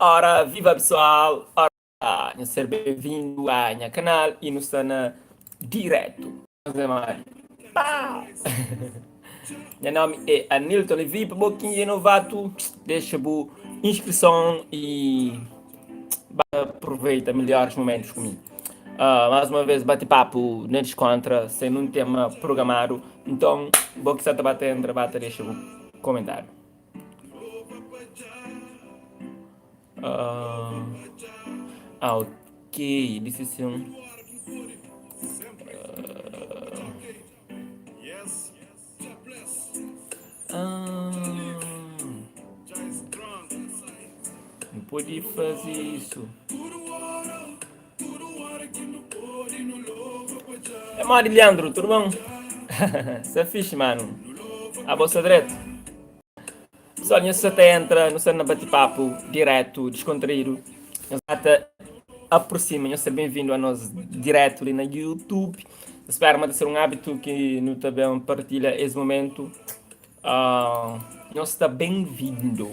Ora, viva pessoal! Ora, seja bem-vindo ao meu canal e no na direto. Pá! Meu nome é Anilton Levi, para pouquinho novato, deixa a inscrição e aproveita melhores momentos comigo. Mais uma vez, bate-papo neles contra, sem um tema programado. Então, vou que você está batendo, bate, deixa o comentário. Ah, ok, disse sim. Ah, não podia fazer isso. É Mari Leandro, tudo bom? Você é fixe, mano. A bolsa direto. Pessoal, você até entra no cena bate-papo, direto, descontraído. Até aproxima, você é bem-vindo a nós direto ali na YouTube. Espero ser um hábito que no também partilha esse momento. Nós está bem-vindo.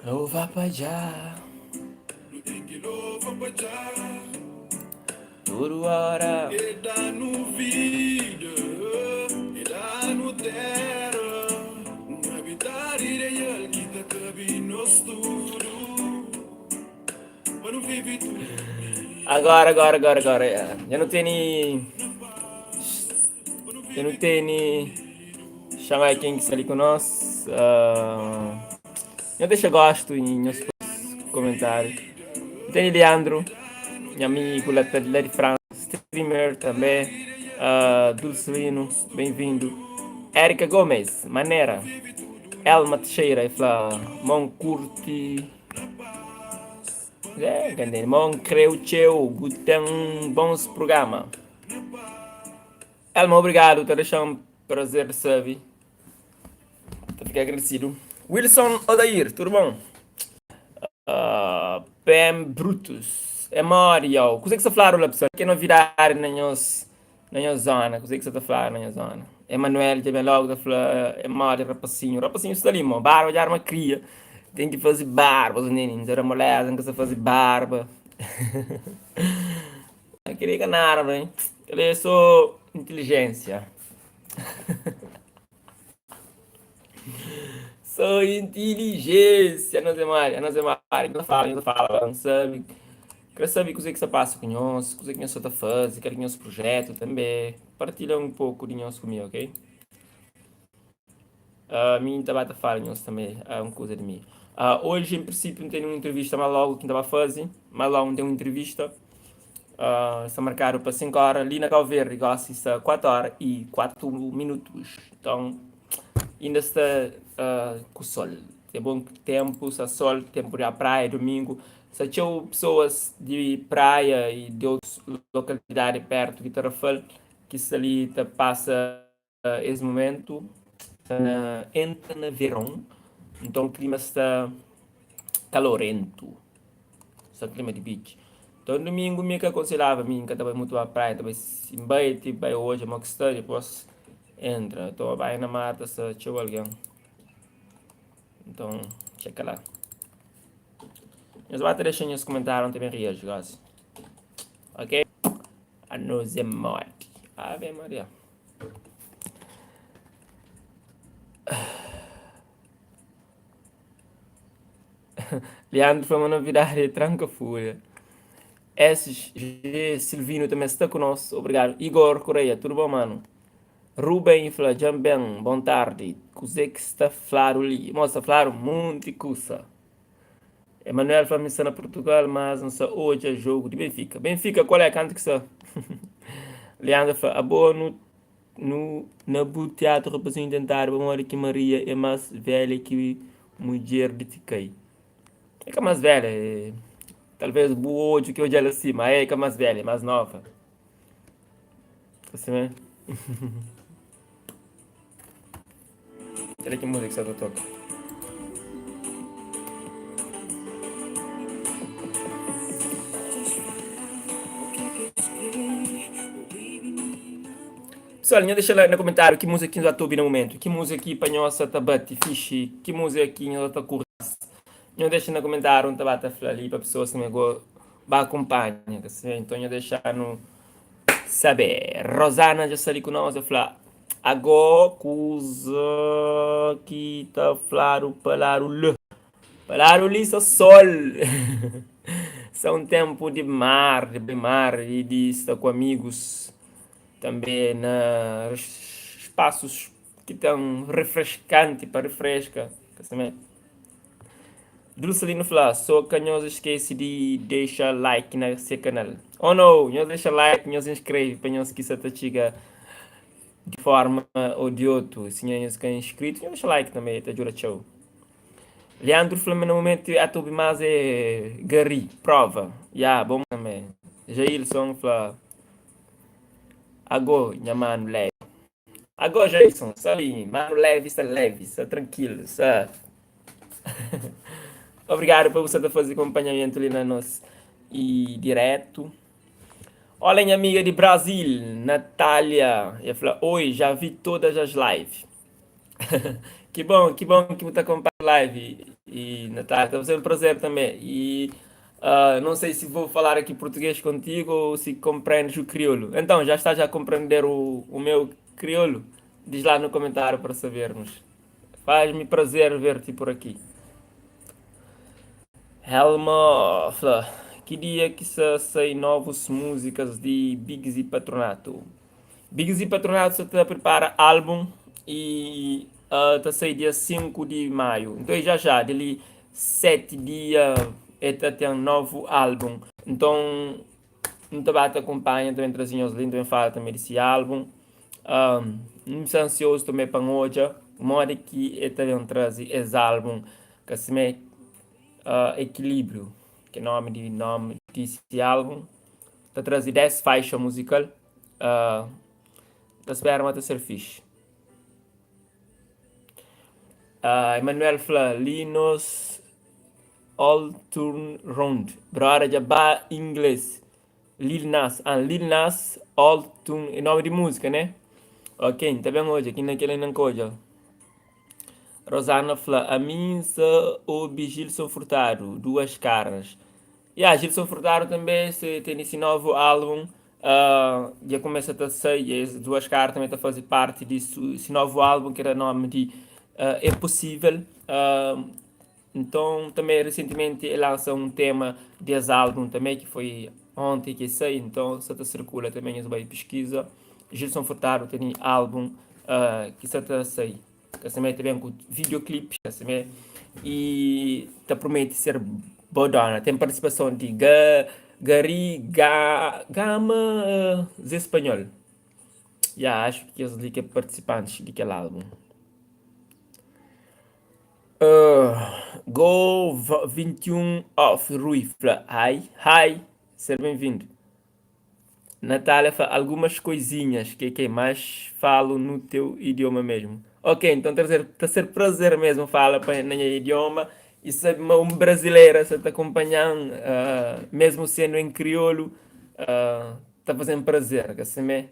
Louva pra já. Tudo hora. E dá no vídeo, e dá no terra. Um habitar ideal que tá cabendo tudo. Mas não vive tudo. Agora. Eu não tenho nem. Eu não tenho nem. Chamar quem que está ali com nós. Eu deixo gosto em nos comentários. Tem Leandro, meu amigo lá de França, streamer também. Dulcelino, bem-vindo. Érica Gomes, Maneira. Elma Teixeira, e fala, Mon Curti. Gandene, Mon Creucheu, Guten, bons programa. Elma, obrigado, te deixando um prazer de servir. Fiquei agradecido. Wilson Odair, tudo bom? Pam Brutus. É Mario. Cos'è que você fala lá, pessoal? Que novidade na minha zona? Cos'è que você está falando na minha zona? Emanuel também logo da falar. É Mario, rapacinho. Rapacinho está ali, mano. Barba de arma cria. Tem que fazer barba, os meninos. Era mulher, tem que fazer barba. Eu queria ganhar, velho. Ele é só inteligência. Sou inteligência, não é mais, não fala, não sabe. Quero saber o que é que você passa com nós, o que é que você está fazendo, quero que nosso projeto também. Partilha um pouco de nós comigo, ok? Mim estava a falar nós também, uma coisa de mim. Hoje, em princípio, não tenho uma entrevista, mas logo que estava a fazer, mas logo não tenho uma entrevista. Está marcado para 5 horas, ali na Calverde, gosto, está 4 horas e 4 minutos. Então, ainda está com sol. É bom tempo, está sol, tempo de praia, domingo. Se tinha pessoas de praia e de outras localidades perto de Tarrafal, que se ali te passa esse momento, entra no verão, então o clima está calorento, está clima de beach. Então domingo me que aconselhava, mim que estava muito à praia, estava se bem, tipo, hoje é uma questão, depois entra, então vai na mata, se tinha alguém. Então, checa lá. Mas vai deixar nos comentários também reagir, guys. Ok? A nos é morte. Ave Maria. Leandro foi uma novidade, tranca fúria. SG Silvino também está conosco, obrigado. Igor Correia, tudo bom, mano? Ruben fala, bem, boa tarde. Cos'è que está falando ali? Mostra, falaram muito coisa. Emanuel fala, está na Portugal, mas não sei, hoje é jogo de Benfica. Benfica, qual é a canto que está? Leandro fala, a boa na bu teatro representa tentar, vamos olhar que Maria é mais velha que mulher de Tiquei. É que é mais velha, talvez o hoje que hoje ela sim, mas é que é mais velha, mais nova. Assim, né? Olha que música que você toca. Pessoal, deixa lá no comentário que música que já estou ouvindo no momento. Que música aqui para nós está bate fixe. Que música aqui nós está curta. Eu deixo no comentário um tabata ali para pessoas que me acompanham. Então eu deixar no saber. Rosana já sali com nós, eu falo, agora coisa que tá falando para o liso sol. São tempo de mar e de estar com amigos também na espaços que estão refrescantes para refresca. Druselino fala, só que nós esquece de deixar like no seu canal. Oh não, nós deixa like, nós inscreve para nós que se chega de forma ou de outra. Se nós que é inscrito, nós deixa like também, tá jura show. Leandro Flamengo no momento a tudo mais é Gary, prova. Yeah, bom também. Jailson fala, agora, minha mano leve. Agora, Jailson, sabe, mano leve, está tranquilo, está. Obrigado por você fazer acompanhamento ali na nossa e direto. Olha, minha amiga de Brasil, Natália. Eu falei, oi, já vi todas as lives. Que bom que você acompanha a live. E, Natália, está fazendo um prazer também. E não sei se vou falar aqui português contigo ou se compreendes o crioulo. Então, já estás a compreender o meu crioulo? Diz lá no comentário para sabermos. Faz-me prazer ver-te por aqui. Helma, fala, queria que saíssem novas músicas de Biggs e Patronato. Biggs e Patronato está a preparar álbum e está a sair dia 5 de maio. Então já, dele 7 dias, tem um novo álbum. Então, não te acompanha, também trazia os lindos, também fala também desse álbum. Não estou ansioso também para hoje. Mora que ele também traz esse álbum, que se me Equilíbrio, que é nome desse álbum. Está trazendo 10 faixas musical. Está esperando até ser fixe. Emmanuel fala, Linus All Turn Round. Brother, já ba inglês. Lil Nas All Turn. É nome de música, né? Ok, tá bem hoje, aqui naquele não coisa. Rosana fala, a mim o Gilson Furtado, duas caras. E a Gilson Furtado também se tem esse novo álbum, já começa a sair, e as duas caras também estão a fazer parte disso, esse novo álbum que era o nome de É Possível. Então também recentemente ele lançou um tema desse álbum também, que foi ontem que saiu, então se circula também, você vai pesquisa. Gilson Furtado tem álbum que se sair. Que também com videoclipes, e tá promete ser bodona. Tem participação de Gary Gama espanhol. Já acho que eles que participantes daquele álbum. Go 21 of Ruifla. Hi, seja bem-vindo. Natália fala algumas coisinhas que mais falo no teu idioma mesmo. Ok, então está a ser prazer mesmo falar para no idioma e se um brasileiro se está acompanhando, mesmo sendo em crioulo, está fazendo prazer, que assim é.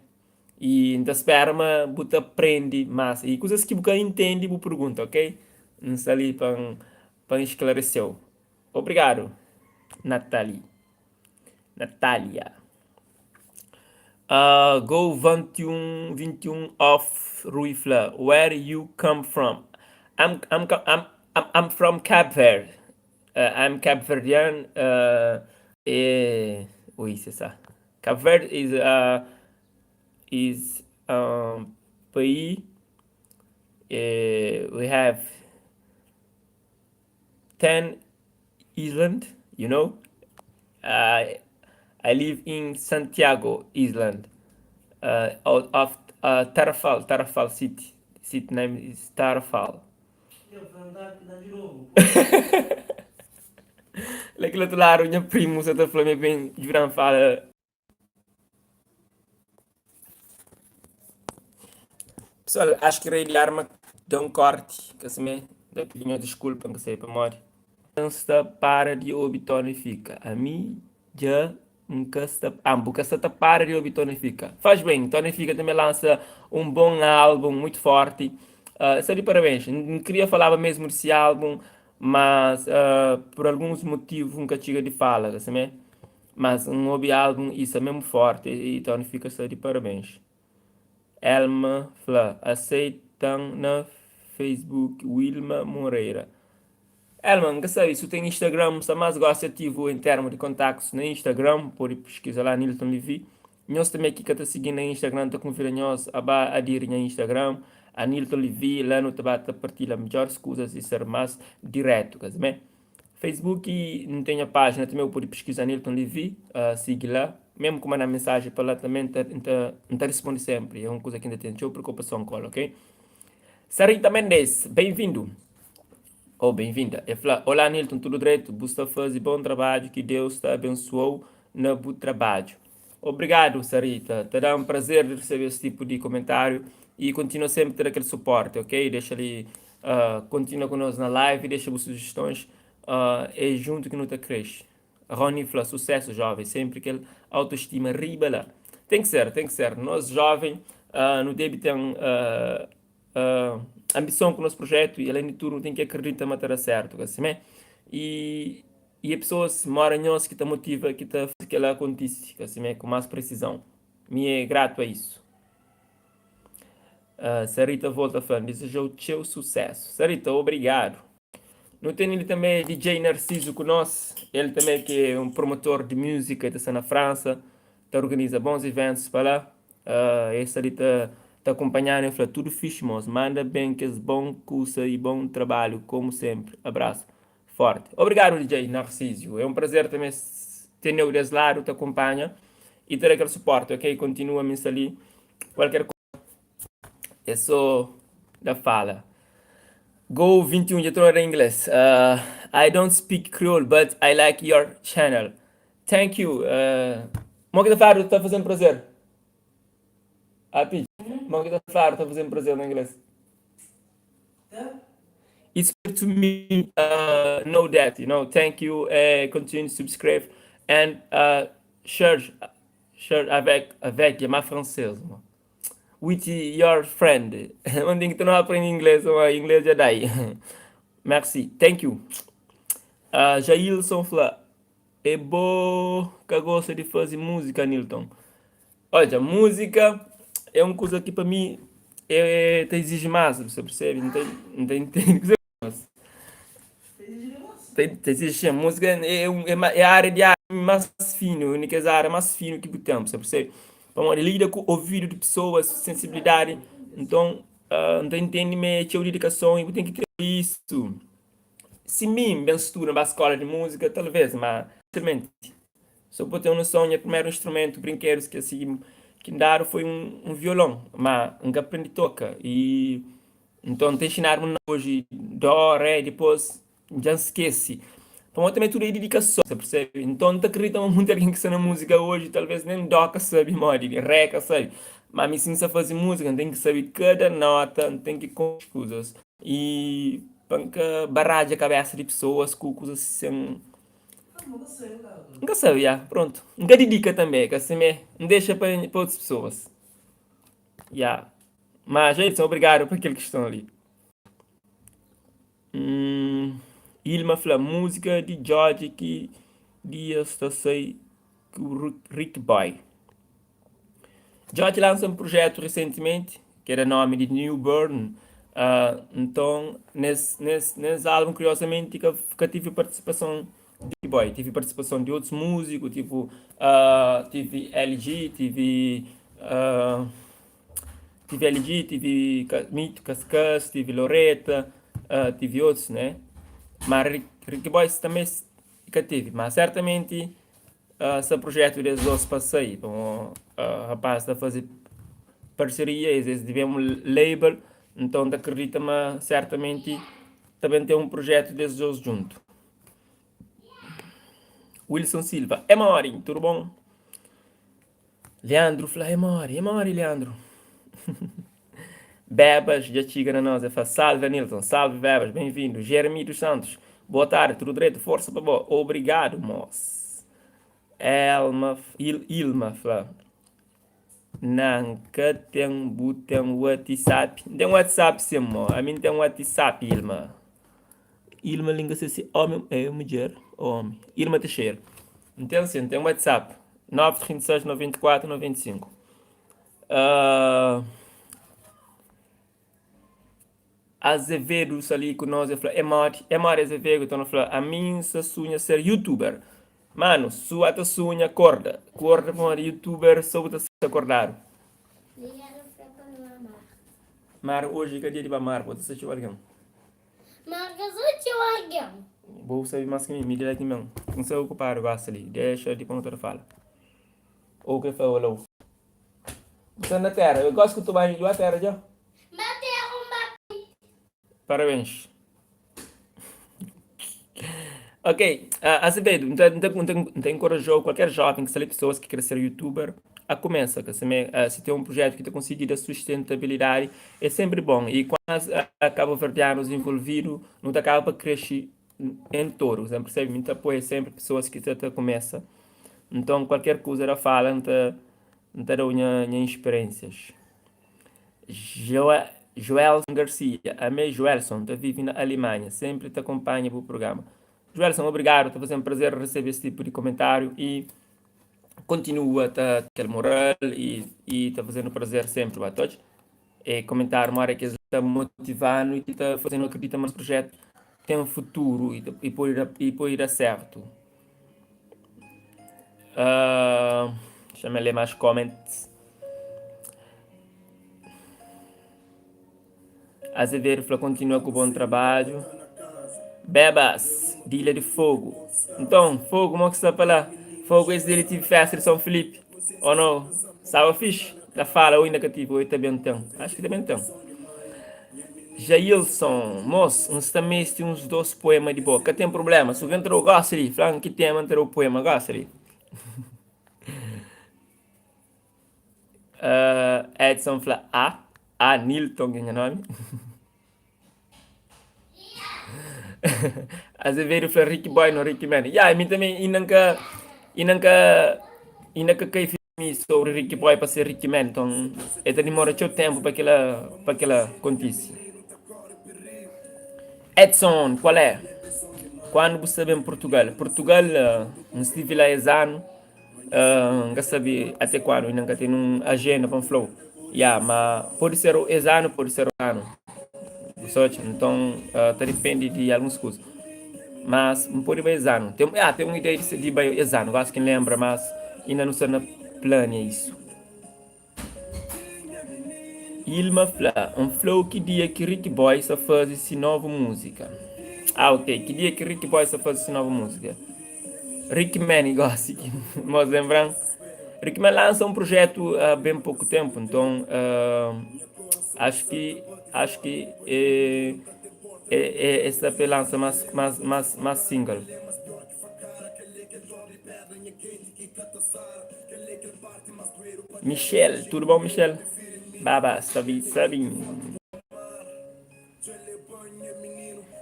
E então espera você aprende mais. E coisas que você entende, você pergunta, ok? Não está ali para esclarecer. Obrigado, Natália. Natália. Go 21 of Ruifla. Where you come from? I'm from Cape Verde. I'm Cape Verdean. Oui, c'est ça. Cape Verde is pays. We have 10 island. You know. I live in Santiago Island, out of Tarrafal City. City name is Tarrafal. Naquele outro lado, minha primo, você está falando bem, de verão fala. Pessoal, acho que irei arma de um corte, que assim, da pequena desculpa, que sei, para morrer. Está para de obitonifica. A mim já nunca está. Nunca está para de obitonifica. Faz bem, tonifica também lança um bom álbum, muito forte. Está de parabéns. Não queria falar mesmo desse álbum, mas por alguns motivos nunca chega de fala, assim, mas um novo álbum, isso é mesmo forte, e então fica-se de parabéns. Elma Flá, aceitam na Facebook, Wilma Moreira. Elman, que sabe, se tem Instagram, se mais gosta ativo em termos de contactos no Instagram, pode pesquisar lá Nilton Levi. Nós também aqui que está seguindo no Instagram, está convidando nós a aderir no Instagram, a Nilton Levi, lá no Tabata partilha melhores coisas e ser mais direto, quer dizer, Facebook não tem a página, também pode pesquisar Nilton Levi, seguir lá. Mesmo com uma mensagem para lá também, não responde sempre, é uma coisa que ainda tem preocupação com ela, ok? Sarita Mendes, bem-vindo. Ou bem-vinda. Eu falo, olá Nilton, tudo direito? Você está fazendo bom trabalho, que Deus te abençoou no bom trabalho. Obrigado, Sarita. Terá um prazer de receber esse tipo de comentário e continua sempre a ter aquele suporte, ok? Deixa ali, continua conosco na live, deixa as sugestões, é junto que não te cresce. Rony fala, sucesso jovem, sempre aquele autoestima riba lá. Tem que ser, tem que ser. Nós jovens, não deve ter uh, ambição com o nosso projeto e além de tudo tem que acreditar que estará certo, assim, né? E, e a pessoa se mora em nós que te motiva, que te faz que ela aconteça, assim, né? Com mais precisão. Me é grato a isso. Sarita volta falando, desejou o teu sucesso. Sarita, obrigado. No tem ele também DJ Narciso conosco, ele também que é um promotor de música, está na França, está organiza bons eventos para lá. Esse ali está acompanhando, ele fala tudo fixe, moço, manda bem, que é bom curso e bom trabalho, como sempre. Abraço, forte. Obrigado, DJ Narciso, é um prazer também ter o desse lado, te acompanha e ter aquele suporte, ok? Continua-me ali, qualquer coisa, é só da fala. Go 21, já estou em inglês. I don't speak Creole, but I like your channel. Thank you. Moga Faro, está fazendo prazer. Pitch. Moga Faro, está fazendo prazer no inglês. It's good to me know that, Thank you. Continue to subscribe and share, avec ma française. With your friend. Onde que tu não aprende inglês, ou inglês já dai. Merci. Thank you. Jailson fala, é bom que gosta de fazer música, Nilton. Olha, música é uma coisa que para mim te exige mais, você percebe? Não tem que dizer mais. Te exige música é a área de arte mais fino, a única área mais fino que temos, você percebe? Vamos lida com o ouvido de pessoas, sensibilidade, então não entende a dedicação e tem que ter isso. Se mim, bem estudo na escola de música, talvez, mas instrumento. Só para ter uma noção, o primeiro instrumento, brinquedos que assim, que me deram foi um violão, mas nunca aprendi a tocar. E então te ensinaram hoje, dó, ré, depois já esqueci. Então também tudo é dedicação, você percebe? Então não acredito muito alguém que está na música hoje, talvez nem dó que sabe, mori, ré que sabe. Mas me ensina a fazer música, tem que saber cada nota, tem que com as coisas. E para barrar a cabeça de pessoas com coisas sem. Nunca sei, já, pronto. Nunca dedica também, que assim não deixa para outras pessoas. Já. Mas, gente, obrigado por aquele que estão ali. Ilma fala música de George que dias está sei que o Rick Boy. George lançou um projeto recentemente que era nome de Newborn. Então, nesse álbum, curiosamente, que tive participação de Boy. Tive participação de outros músicos, tipo, tive LG, tive Mito Cascas, tive Loreta, tive outros, né? Mas Rick Boys também que tive, mas certamente esse projeto desses dois passei. Bom, rapaz está a fazer parceria, eles tivemos um label, então acredita-me certamente também tem um projeto desses dois junto. Wilson Silva, é Mori, tudo bom? Leandro fala, é Mori, Leandro. Bebas, já chega na nós, fala, salve Nilton, salve Bebas, bem-vindo. Jeremy dos Santos, boa tarde, tudo direito, força para boa. Obrigado, moço. Ilma fala, não, que tem WhatsApp. Tem WhatsApp, sim, mo. A mim tem WhatsApp, Ilma. Ilma língua se homem é mulher ou homem. Ilma Teixeira. Então, assim, tem um WhatsApp. 936 94 95. Uh, Azevedo ali com nós, eu falei, é Mari Azevedo, então eu falei, a mim se sonha ser youtuber. Mano, sua ta sonha corda. Corda para youtuber, só te se acordar. Mar, hoje que é dia de Mar, pode ser que alguém. Marcas o teu arguão. Vou saber mais que me diga aqui mesmo. Não sei ocupar o gasto ali, deixa de ponto de fala. Ou que foi o louco. Você na terra, eu gosto que tu vai a terra já. Parabéns. Ok, Azevedo, então encorajou qualquer jovem que seja pessoas que quer ser youtuber a começar, que se tem um projeto que te conseguir a sustentabilidade, é sempre bom. E quando acaba verdeanos envolvido, não te acaba para crescer em todos, você percebe? Muito apoio sempre pessoas que te começam. Então, qualquer coisa ela fala, não te dá minhas experiências. Joelson Garcia, a minha Joelson, está vive na Alemanha, sempre te acompanha para o programa. Joelson, obrigado, está fazendo um prazer receber esse tipo de comentário e continua a ter moral e está fazendo prazer sempre, a todos. E comentar uma hora que está motivando e está fazendo acreditar no projeto tem um futuro e pode ir a certo. Deixa eu ler mais comments. Azevedo falou, continua com o bom trabalho. Bebas, de Ilha de Fogo. Então, Fogo, como é que está para lá? Fogo é esse dele tive festa de São Felipe. Ou não? Sabe fixe? Da fala, ou ainda que tive, ou também tem. Acho que também tem. Jailson, moço, uns também tem uns 12 poemas de boca. Tem problema, se alguém entrou, gosta ali. Falando que tem, entrou o poema, gosta ali. Edson fala, Nilton, ganha nome. Azevedo fala Ricky Boy no Ricky Man. Yeah, mim também, e nunca cai filme sobre Ricky Boy para ser Ricky Man. Então, demora muito tempo para que ela aconteça. Edson, qual é? Quando você vem em Portugal? Portugal, não estive lá esse ano. Não sabe até quando, ainda tem uma agenda para flow. Yeah, mas pode ser esse ano, pode ser o ano. Então, depende de algumas coisas. Mas não pode ver exame. Tem uma ideia de ir exame, acho que lembra, mas ainda não está na plano isso. Ilma Flá, um flow que dia que Ricky Boy só faz essa nova música. Ok, que dia que Ricky Boy só faz essa nova música. Ricky Man, igual assim, mas lembrando, Ricky Man lança um projeto há bem pouco tempo, então acho que essa lança mais single. Michel, tudo bom, Michel? Baba, sabe.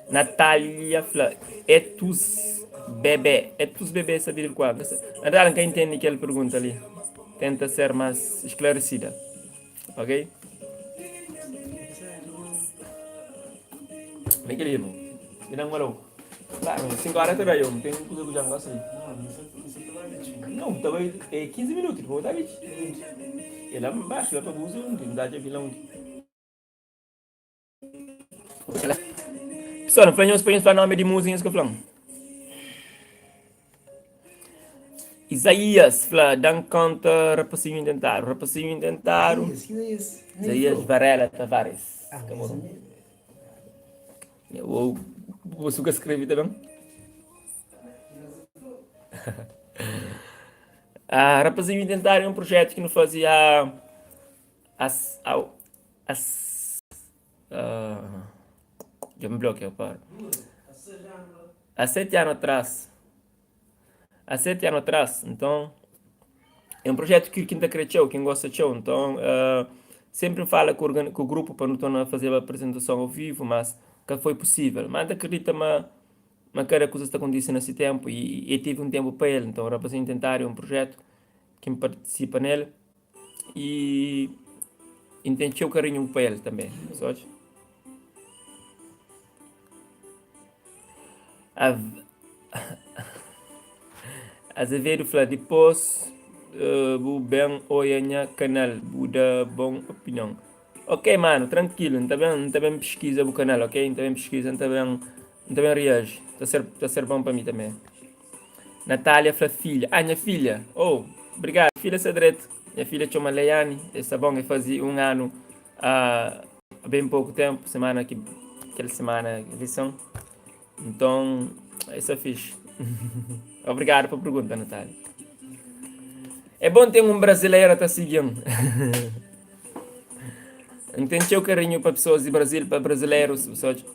Natália Flor, é tus bebê, sabe de qual? Natália, quem entende que ele pergunta ali? Tenta ser mais esclarecida, ok? Bem querido, me dá um alô. Claro, 5 horas também, eu não tenho coisa que já não sei. Não, também é 15 minutos, vou dar 20. E lá embaixo, lá para o uso, não dá de vilão. Pessoal, não falamos para nome de músicas que eu falo. Isaías, fala, dá conta, rapacinho intentaram. Rapacinho intentaram. Isaías Varela Tavares. Eu vou escrever também. Rapazinho intentaram um projeto que não fazia as, ao- as, já me bloqueei, para. Há 7 anos atrás. Há 7 anos atrás, então é um projeto que quem está cresceu, quem gosta de show, então sempre fala com o grupo para não tornar a fazer a apresentação ao vivo, mas que foi possível. Mas acredita mas cada coisa está acontecendo nesse tempo e tive um tempo para ele, então era para tentar um projeto, quem participa nele e entendi o carinho para ele também, sabe? A- Azevedo fala depois, bu bem olha canal, bu da bom opinião. Ok, mano, tranquilo, não tá bem pesquisa o canal, ok? Não tá bem pesquisa, não tá bem reage. Tá ser bom para mim também. Natália fala filha. Ah, minha filha. Oh, obrigado. Filha Cedreto. Minha filha chama Leiane. Está bom, eu fazia um ano há bem pouco tempo, aquela semana de eleição. Então, isso é fixe. Obrigado pela pergunta, Natália. É bom ter um brasileiro a estar seguindo. Entendi o carinho para pessoas de Brasil, para brasileiros, pessoas.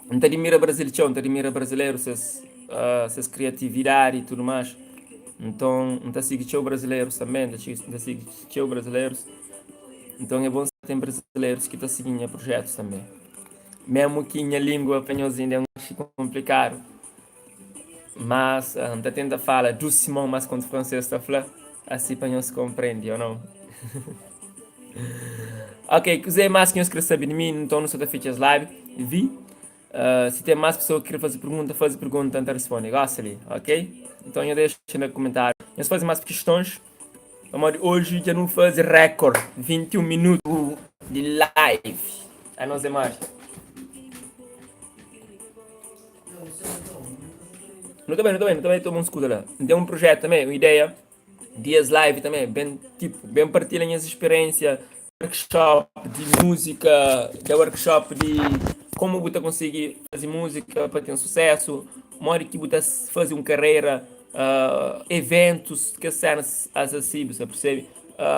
Não te admira Brasil, não te admira brasileiro, suas criatividade e tudo mais. Então, não te sigue brasileiros também, não te sigue brasileiros. Então é bom ter brasileiros que estão seguindo projetos também. Mesmo que a língua espanholzinha é um pouco complicado, mas está tenta falar do Simão, mas quando o francês está falando, assim espanhol se compreende, ou não? Ok, quiser mais que eu queria saber de mim, então não sou da Features Live, vi. Se tem mais pessoas que querem fazer pergunta, então responde. Gosta ali, ok? Então eu deixo no comentário. Se fazem mais questões, hoje já não faz recorde, 21 minutos de live. A nós é mais. Não tô bem, todo mundo escuta lá. Tem um projeto também, uma ideia, dias live também, bem, tipo, bem partilhem as experiências, workshop de música, workshop de como você conseguir fazer música para ter um sucesso, mora que você fazer uma carreira, eventos que sejam acessíveis, você percebe?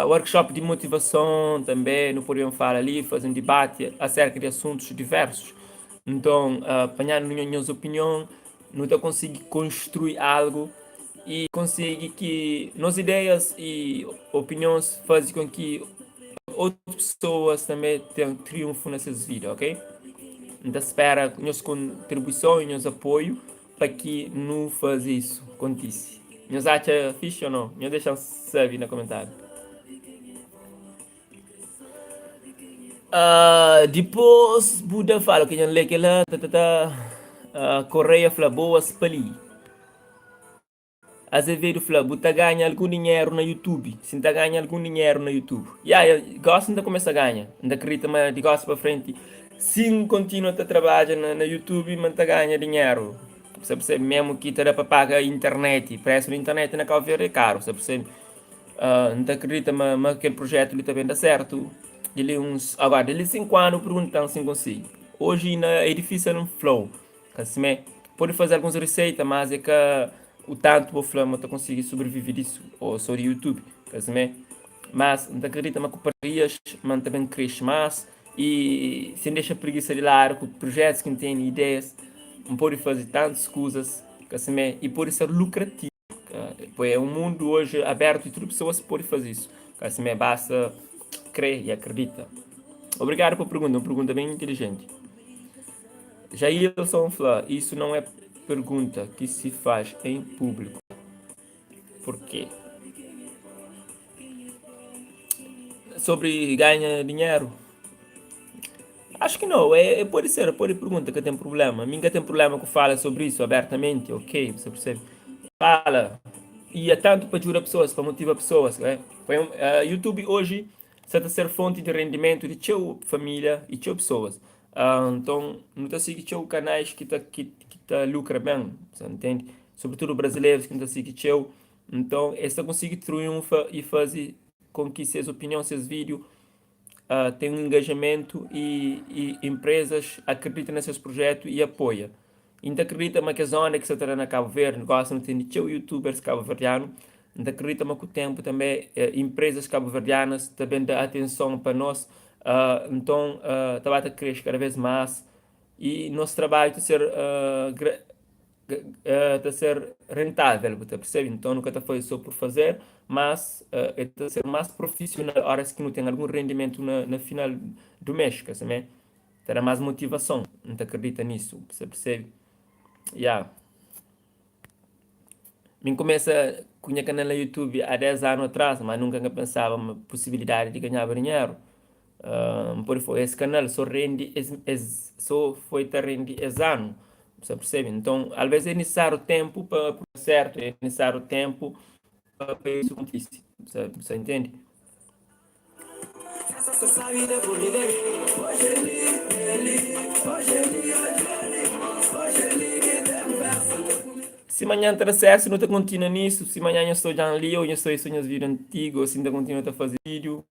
Workshop de motivação também, não podemos falar ali, fazer um debate acerca de assuntos diversos. Então, apanhar minhas opiniões, não estou conseguindo construir algo e conseguir que nossas ideias e opiniões fazem com que outras pessoas também tenham triunfo nessas vidas, ok? Então, espera minhas contribuições, meus apoio para que não faça isso aconteça. Meus acham fixe ou não? Me deixam saber no comentário. Depois, Buda fala que lê que lá, Correia fala boas pali. Azevedo fala, Buta ganha algum dinheiro na YouTube. Se não ganha algum dinheiro na YouTube. Eu gosto de começar a ganhar. Ainda acredito, mas de gosto para frente. Se continua a trabalhar na YouTube, mas ganha dinheiro. Você percebe? Mesmo que terá para pagar a internet. Preço da internet na Calveira é caro. Você percebe? Não acredita, mas aquele projeto ele também dá certo. Agora, ele 5 anos perguntando se consigo. Hoje na edifício não flow. Assim, pode fazer algumas receitas, mas é que o tanto vou falar, mas conseguir sobreviver disso. Ou só de YouTube. Assim, mas não acredita, mas com parcerias, mas também cresce mais. E sem deixar preguiça de lado, com projetos que não têm ideias, não pode fazer tantas coisas. Assim, e pode ser lucrativo. É um mundo hoje aberto e toda pessoa pode fazer isso. Assim, basta crer e acredita. Obrigado pela pergunta, uma pergunta bem inteligente. Jailson fala, isso não é pergunta que se faz em público. Por quê? Sobre ganhar dinheiro? Acho que não, pode pergunta que tem problema. Ninguém tem problema que fala sobre isso abertamente, ok? Você percebe? Fala. E é tanto para ajudar pessoas, para motivar pessoas. Né? YouTube hoje está a ser fonte de rendimento de teu família e teu pessoas. Então, não está a seguir teu canais que lucra bem, você entende? Sobretudo brasileiros que não está a seguir teu. Então, esta consegue triunfa e fazer com que suas opiniões, seus vídeos tenham um engajamento e empresas acreditam nesses projetos e apoiam. Ainda acredita que a zona que se está na Cabo Verde, negócio não tem de youtubers cabo-verdianos, ainda acredita que com o tempo também empresas cabo-verdianas também dão atenção para nós, então está a crescer cada vez mais e nosso trabalho está a ser, tá a ser rentável, você percebe? Então nunca está foi só por fazer, mas está a ser mais profissional, horas que não tem algum rendimento na final do mês, também terá mais motivação, não acredita nisso, você percebe? Yeah. Mim começa com a canal no YouTube há 10 anos atrás, mas nunca pensava na possibilidade de ganhar dinheiro. Por isso, esse canal só rende, só foi ter rende esse ano. Você percebe? Então, às vezes é necessário tempo para certo, é necessário tempo para isso acontecer. Você entende? Se amanhã terá certo, não te continua nisso. Se amanhã eu estou já ali, ou eu estou em sonhos vídeo antigo, assim ainda continua a fazer vídeo.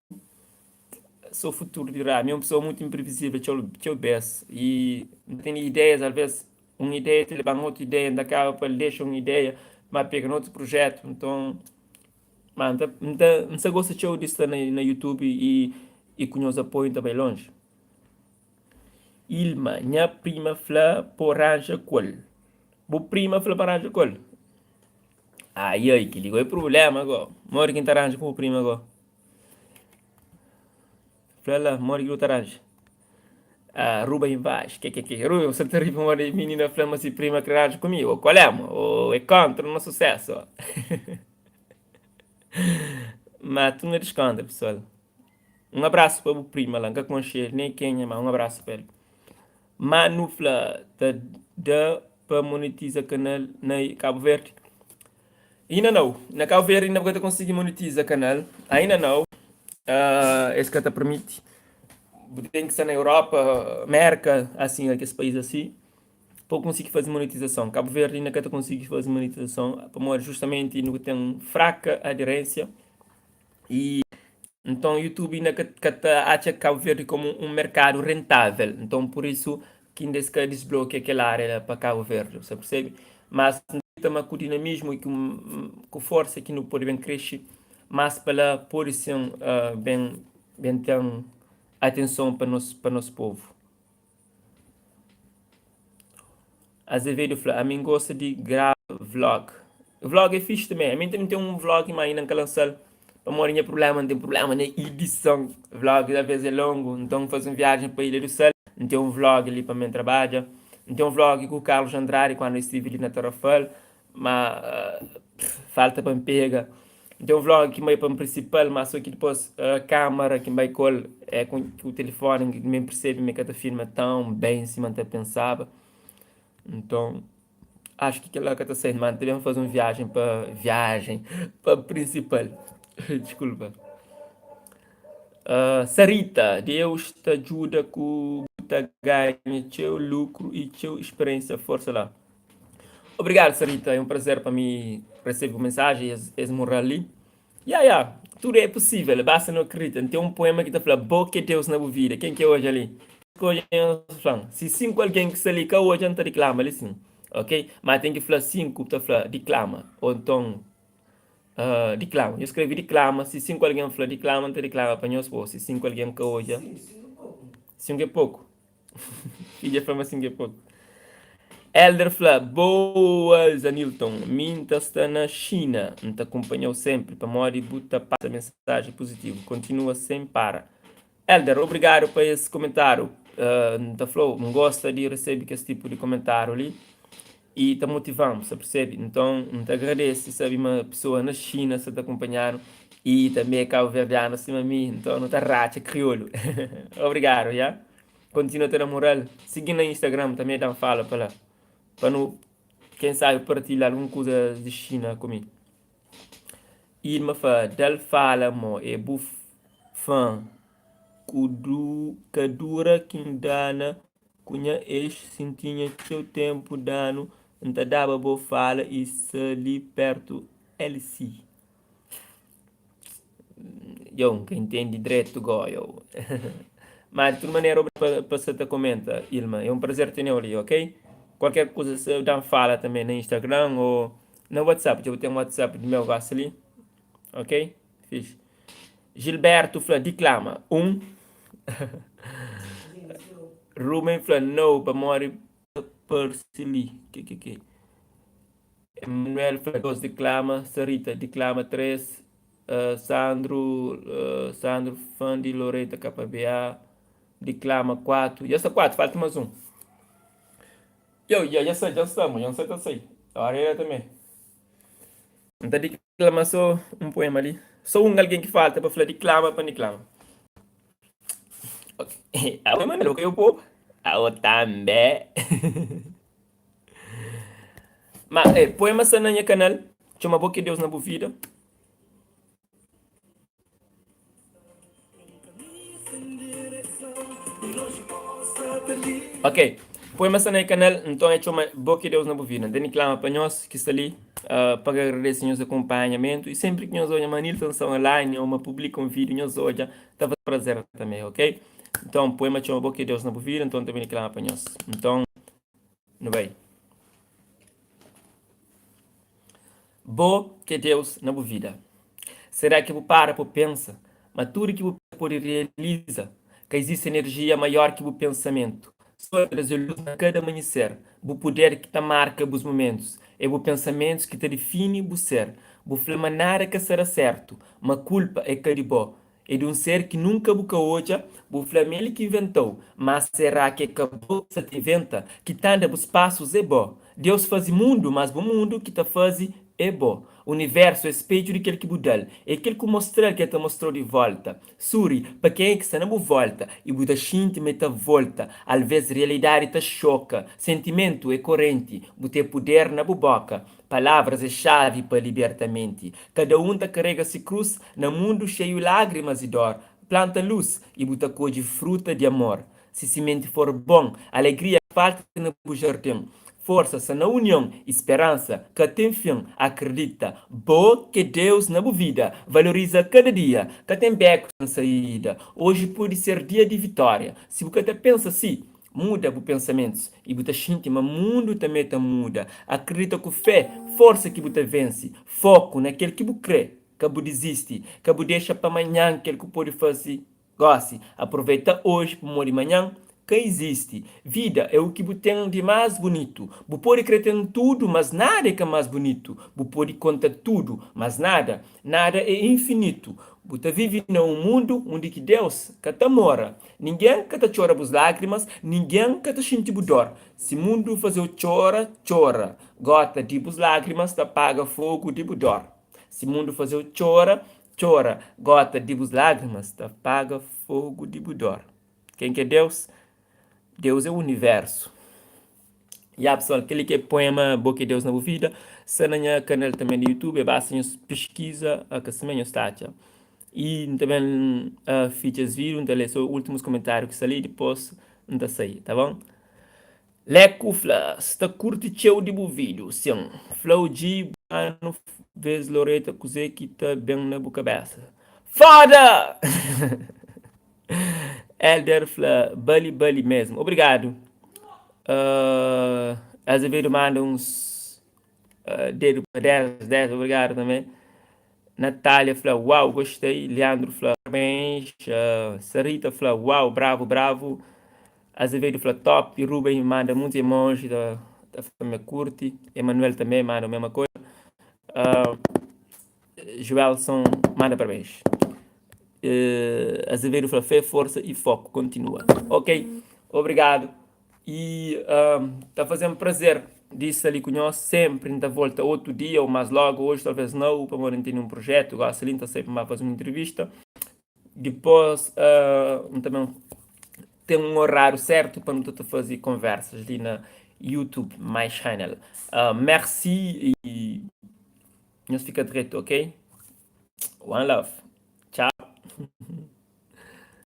Sou futuro dirá. Minha pessoa muito imprevisível, que eu beço. E não tem ideias, às vezes, uma ideia te leva a outra ideia, ainda acaba para ele deixar uma ideia, mas pega no outro projeto. Então, mano, não se gosta de disso na YouTube e com os apoios também longe. Ilma, minha prima fala poranja col. Bo prima fala poranja col. Ai, que ligou é problema agora. Mora quem taranja com o primo agora. Fala, mora que o taranja. Ah, Ruba em baixo. Que? Ruba, você tá rindo uma menina flama se prima taranja comigo. Qual é, mano? É contra no sucesso. Mas tu não eres contra, pessoal. Um abraço para o primo lá, nunca conheci nem quem é, mas um abraço para ele. Manufla da para monetizar canal na Cabo Verde. Ainda não. Na Cabo Verde ainda vou conseguir monetizar canal. Ainda não. Esse que te permite. Tem que ser na Europa, América, assim, aqueles países assim. Para conseguir fazer monetização. Cabo Verde ainda que conseguir fazer monetização. Para justamente não tem fraca aderência. E então, o YouTube ainda que acha Cabo Verde como um mercado rentável. Então, por isso que ainda se quer desbloquear aquela área para Cabo Verde, você percebe? Mas também com o dinamismo e com força que não pode bem crescer, mas pela posição bem ter atenção para nosso povo. Azevedo fala, a mim gosta de gravar vlog. Vlog é fixe também. A mim também tem um vlog, mas ainda não lançar. Para morinha problema, não tem problema na edição. Vlog às vezes é longo, então faço uma viagem para a Ilha do Sal. Não tem um vlog ali para mim trabalhar. Não tem um vlog com o Carlos Andrade quando eu estive ali na Torafel, mas falta para me pegar. Não tem um vlog que vai para o principal, mas só que depois a câmera que vai com é com o telefone que me percebe me que a filma tão bem em cima até pensava. Então, acho que aquela que está saindo, mano, devemos fazer uma viagem para principal. Desculpa. Sarita, Deus te ajuda com te ganha teu lucro e teu experiência, força lá. Obrigado, Sarita, é um prazer para mim receber mensagem e morar ali. Tudo é possível, basta não acreditar. Tem um poema que está falando, boa que Deus na vida, quem que é hoje ali? Hoje se cinco alguém que está ali, que hoje não está reclama ali sim, ok? Mas tem que falar cinco, está falando, declama, ou então, declama. Eu escrevi declama, se cinco alguém fala declama, não está reclama para nós, se cinco alguém que hoje, cinco é pouco. Filha fala cinco é pouco. Elder fala, boas, Anilton. Minta está na China. Te acompanhou sempre. Para Mori, buta passa mensagem positiva. Continua sem para. Elder, obrigado por esse comentário. Tá falou, não gosta de receber esse tipo de comentário ali. E tá motivando, você percebe? Então, te agradeço, sabe, uma pessoa na China se te acompanhando. E também é cabo-verdiano acima de mim. Então, não tá racha, crioulo. Obrigado, já? Continua a ter a moral. Seguindo no Instagram, também dá um fala para lá. Para não, quem sabe, partilhar alguma coisa de China comigo. Irma fala, dal fala, mo, é bufã. Kadura Kindana Cunha ex sentinha seu tempo dano dava boa fala e se ali perto LC. Eu, quem entende direito, eu. Mas de toda maneira, para você te comenta, Ilma, é um prazer ter ali, ok? Qualquer coisa, você dá fala também no Instagram ou no WhatsApp, eu tenho um WhatsApp do meu gasto ali, ok? Fiz. Gilberto fala, declama, Ruben fala, não, para morrer Persili. Que? Emanuel fala, dois declama, Sarita declama, três, Sandro, Fandi, Loreta, KPBA, declama, quatro. Já está quatro, falta mais um. Já sei, já sei. A Areia também. Então declama só um poema ali. Só alguém que falta para falar declama, para declama. Ok. A mãe, que eu pôr. A o também. Mas, põe uma cena no canal, chama Boca de Deus na boa vida. Ok, põe uma cena no canal, então é chama Boca de Deus na boa vida. Dani clama para nós que está ali, para agradecer nosso acompanhamento. E sempre que nós olhamos a Manilton são online, ou uma publica um vídeo, nós olhamos, estava prazer também, ok? Então, põe uma chama Boca de Deus na boa vida, então também clama para nós. Então, não vai. Bo que Deus na boa vida. Será que você para pensa, mas tudo que você pode realiza, que existe energia maior que o pensamento. Só trazer luz a cada amanhecer, o poder que te marca os momentos, é o pensamento que te define o ser. O flama nada que será certo, mas culpa é caribó. É de um ser que nunca boca hoje, o flamengo que inventou, mas será que acabou se te inventa, que tanda os passos é bom. Deus faz mundo, mas o mundo que te faz é bom. O universo é espelho daquele que budal. É aquele que mostra que te mostrou de volta. Suri, para quem é que está na volta e Buda sente meta volta. Às vezes realidade te choca. Sentimento é corrente. Buda poder na boca. Palavras é chave para libertar a mente. Cada um te carrega-se cruz no mundo cheio de lágrimas e dor. Planta luz e Buda colhe fruta de amor. Se semente for bom, alegria falta no jardim. Força na união, esperança, que tem fim, acredita. Boa que Deus na vida, valoriza cada dia, que tem beco na saída. Hoje pode ser dia de vitória. Se você pensa assim, muda os pensamentos e você sente, mas o mundo também muda. Acredita com fé, força que você vence, foco naquele que você crê, que você desiste, que você deixa para amanhã aquele que pode fazer. Goste, aproveita hoje para morrer amanhã que existe. Vida é o que tem de mais bonito. Você pode acreditar em tudo, mas nada é mais bonito. Você pode contar tudo, mas nada é infinito. Você vive num mundo onde que Deus que te mora. Ninguém que te chora as lágrimas, ninguém que te sente dor. Se o mundo fazer chora. Gota de as lágrimas, te apaga fogo de dor. Se o mundo fazer chora. Gota de as lágrimas, te apaga fogo de dor. Quem que é Deus? Deus é o universo. E a pessoal, aquele que é poema Boca de Deus na vida, se na canal também no YouTube, basta pesquisa a que se está. E também fichas viram, então ler os últimos comentários que sali depois não sair, tá bom? Leco fla, está curte teu de vídeo, sim. Flow de ano vez Loreta Cusé que tá bem na boca cabeça. Foda! Elder fla, bali mesmo. Obrigado. Azevedo manda uns dedo para 10, obrigado também. Natália fala, uau, gostei. Leandro fala, parabéns. Sarita fala, uau, bravo. Azevedo fala, top. Ruben manda muitos emojis da família curte. Emanuel também manda a mesma coisa. Joelson manda parabéns. Azevedo fala, fé, força e foco. Continua. Ok, obrigado. E está fazendo prazer disso ali com nós, sempre ainda volta outro dia ou mais logo, hoje talvez não, para não ter um projeto, a Celine está sempre a fazer uma entrevista. Depois também tem um horário certo para não fazer conversas ali na YouTube, my channel. Merci e nós fica direto, ok? One love.